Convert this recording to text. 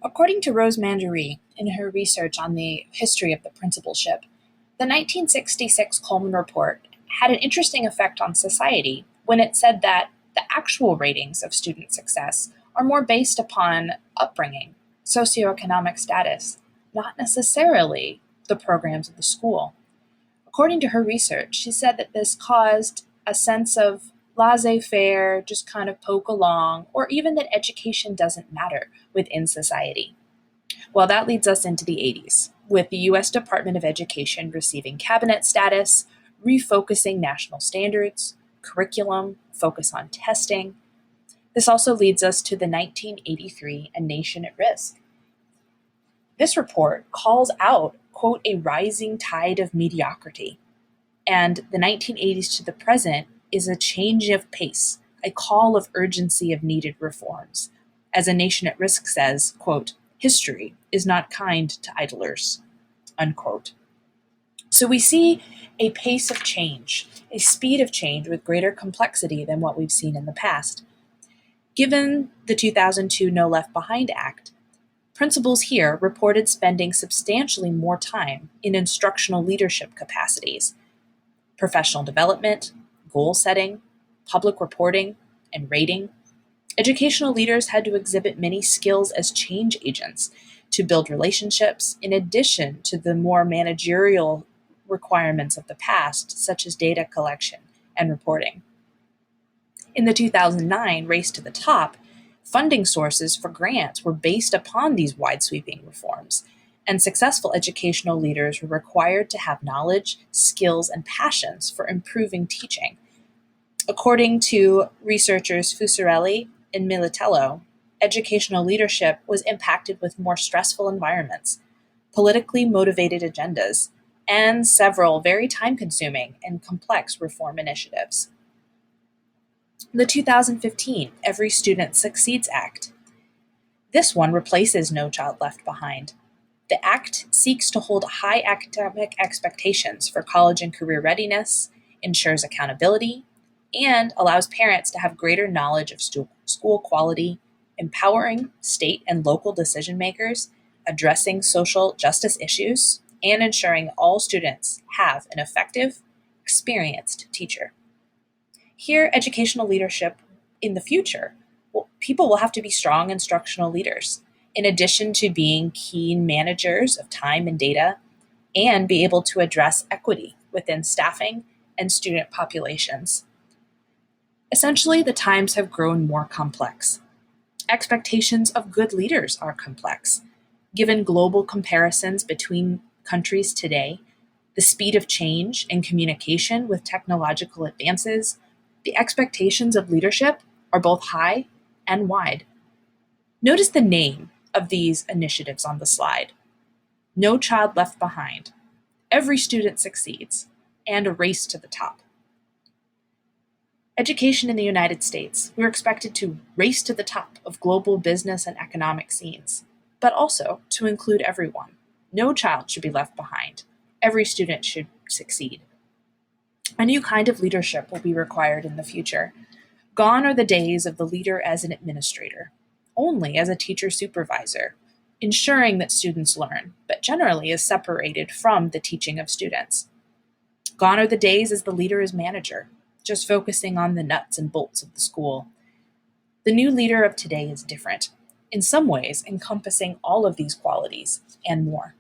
According to Rose Mandury, in her research on the history of the principalship, the 1966 Coleman Report had an interesting effect on society when it said that the actual ratings of student success are more based upon upbringing, socioeconomic status, not necessarily the programs of the school. According to her research, she said that this caused a sense of laissez faire, just kind of poke along, or even that education doesn't matter within society. Well, that leads us into the 80s, with the US Department of Education receiving cabinet status, refocusing national standards, curriculum, focus on testing. This also leads us to the 1983 A Nation at Risk. This report calls out, quote, a rising tide of mediocrity. And the 1980s to the present is a change of pace, a call of urgency of needed reforms. As A Nation at Risk says, quote, history is not kind to idlers, unquote. So we see a pace of change, a speed of change with greater complexity than what we've seen in the past. Given the 2002 No Left Behind Act, principals here reported spending substantially more time in instructional leadership capacities, professional development, goal setting, public reporting, and rating. Educational leaders had to exhibit many skills as change agents to build relationships, in addition to the more managerial requirements of the past, such as data collection and reporting. In the 2009 Race to the Top, funding sources for grants were based upon these wide-sweeping reforms, and successful educational leaders were required to have knowledge, skills, and passions for improving teaching. According to researchers Fusarelli and Militello, educational leadership was impacted with more stressful environments, politically motivated agendas, and several very time-consuming and complex reform initiatives. The 2015 Every Student Succeeds Act. This one replaces No Child Left Behind. The Act seeks to hold high academic expectations for college and career readiness, ensures accountability, and allows parents to have greater knowledge of school quality, empowering state and local decision makers, addressing social justice issues, and ensuring all students have an effective, experienced teacher. Here, educational leadership in the future, people will have to be strong instructional leaders, in addition to being keen managers of time and data, and be able to address equity within staffing and student populations. Essentially, the times have grown more complex. Expectations of good leaders are complex. Given global comparisons between countries today, the speed of change and communication with technological advances, the expectations of leadership are both high and wide. Notice the name of these initiatives on the slide: No Child Left Behind, Every Student Succeeds, and A Race to the Top. Education in the United States, we're expected to race to the top of global business and economic scenes, but also to include everyone. No child should be left behind. Every student should succeed. A new kind of leadership will be required in the future. Gone are the days of the leader as an administrator, only as a teacher supervisor, ensuring that students learn, but generally is separated from the teaching of students. Gone are the days as the leader as manager, just focusing on the nuts and bolts of the school. The new leader of today is different, in some ways encompassing all of these qualities and more.